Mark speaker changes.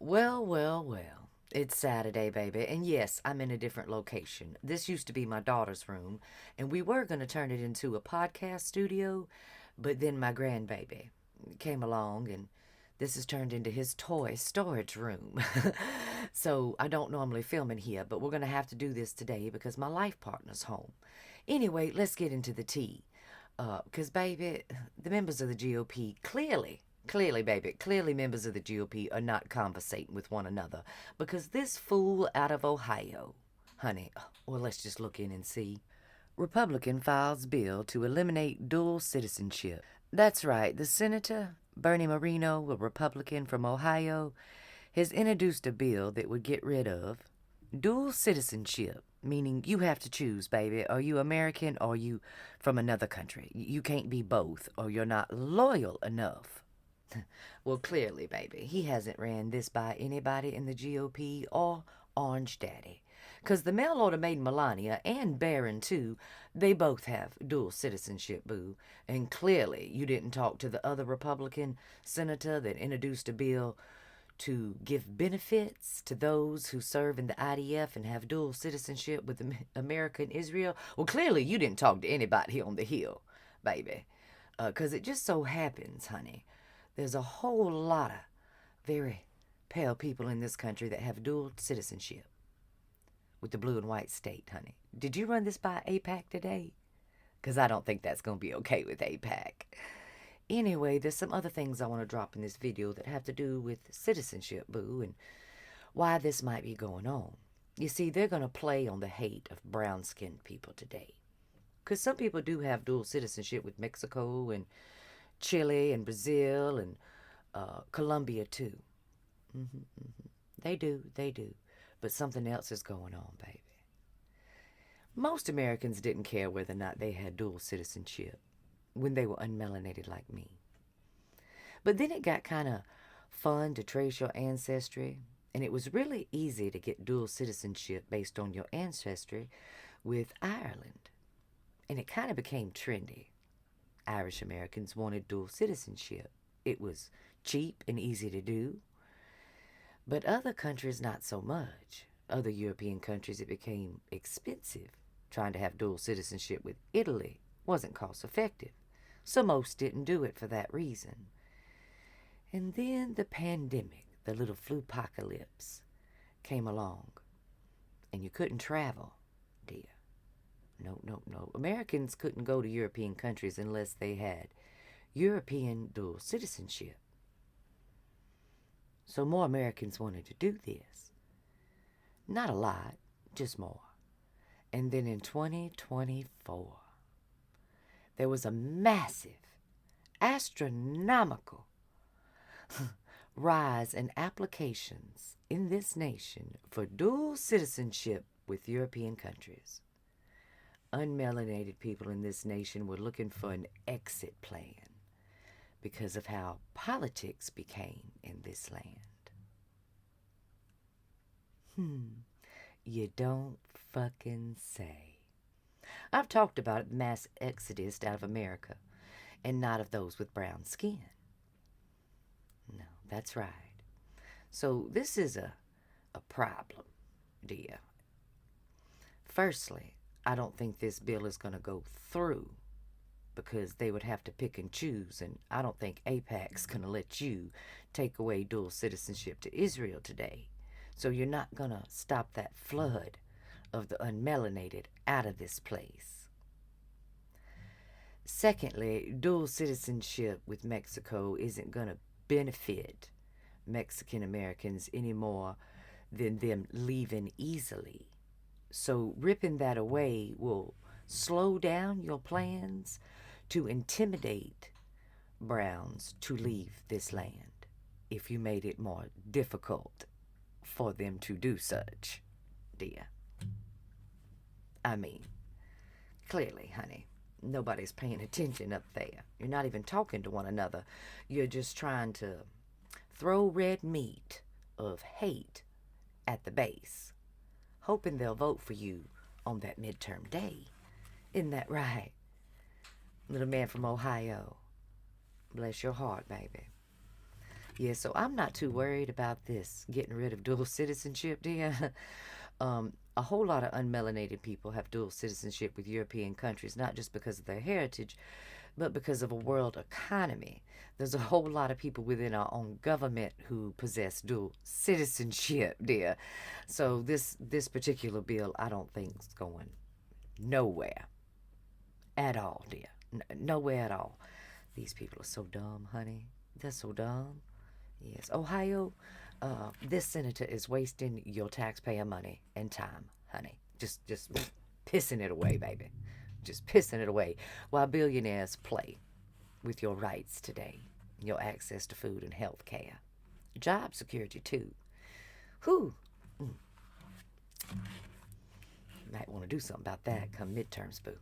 Speaker 1: Well. It's Saturday, baby, and yes, I'm in a different location. This used to be my daughter's room, and we were going to turn it into a podcast studio, but then my grandbaby came along, and this has turned into his toy storage room. So I don't normally film in here, but we're going to have to do this today because my life partner's home. Anyway, let's get into the tea. Because, baby, the members of the GOP clearly, baby, clearly members of the GOP are not conversating with one another because this fool out of Ohio, honey, well, let's just look in and see. Republican files bill to eliminate dual citizenship. That's right, the Senator, Bernie Moreno, a Republican from Ohio, has introduced a bill that would get rid of dual citizenship, meaning you have to choose, baby. Are you American or are you from another country? You can't be both, or you're not loyal enough. Well, clearly, baby, he hasn't ran this by anybody in the GOP or Orange Daddy. 'Cause the mail order made Melania and Barron, too, they both have dual citizenship, boo. And clearly, you didn't talk to the other Republican senator that introduced a bill to give benefits to those who serve in the IDF and have dual citizenship with America and Israel. Well, clearly, you didn't talk to anybody on the Hill, baby. 'Cause it just so happens, honey, there's a whole lot of very pale people in this country that have dual citizenship with the blue and white state, honey. Did you run this by APAC today? Because I don't think that's going to be okay with APAC. Anyway, there's some other things I want to drop in this video that have to do with citizenship, boo, and why this might be going on. You see, they're going to play on the hate of brown-skinned people today. Because some people do have dual citizenship with Mexico and Chile and Brazil and Colombia too. They do. But something else is going on, baby. Most Americans didn't care whether or not they had dual citizenship when they were unmelanated like me. But then it got kind of fun to trace your ancestry, and it was really easy to get dual citizenship based on your ancestry with Ireland. And it kind of became trendy. Irish Americans wanted dual citizenship. It was cheap and easy to do. But other countries, not so much. Other European countries, it became expensive. Trying to have dual citizenship with Italy wasn't cost effective. So most didn't do it for that reason. And then the pandemic, the little flu apocalypse, came along. And you couldn't travel, dear. No. Americans couldn't go to European countries unless they had European dual citizenship. So more Americans wanted to do this. Not a lot, just more. And then in 2024, there was a massive, astronomical rise in applications in this nation for dual citizenship with European countries. Unmelanated people in this nation were looking for an exit plan because of how politics became in this land. You don't fucking say. I've talked about it, the mass exodus out of America, and not of those with brown skin. No, that's right. So this is a problem, dear. Firstly, I don't think this bill is going to go through because they would have to pick and choose, and I don't think AIPAC's going to let you take away dual citizenship to Israel today. So you're not going to stop that flood of the unmelanated out of this place. Secondly, dual citizenship with Mexico isn't going to benefit Mexican Americans any more than them leaving easily. So ripping that away will slow down your plans to intimidate Browns to leave this land if you made it more difficult for them to do such, dear. I mean, clearly, honey, nobody's paying attention up there. You're not even talking to one another. You're just trying to throw red meat of hate at the base, hoping they'll vote for you on that midterm day. Isn't that right? Little man from Ohio. Bless your heart, baby. Yeah, so I'm not too worried about this getting rid of dual citizenship, dear. A whole lot of unmelanated people have dual citizenship with European countries, not just because of their heritage, but because of a world economy. There's a whole lot of people within our own government who possess dual citizenship, dear. So this particular bill, I don't think is going nowhere at all, dear. Nowhere at all. These people are so dumb, honey. They're so dumb. Yes, Ohio, this senator is wasting your taxpayer money and time, honey. Just pissing it away, baby. Just pissing it away while billionaires play with your rights today, your access to food and health care, job security too. Whew, might want to do something about that come midterms, boo.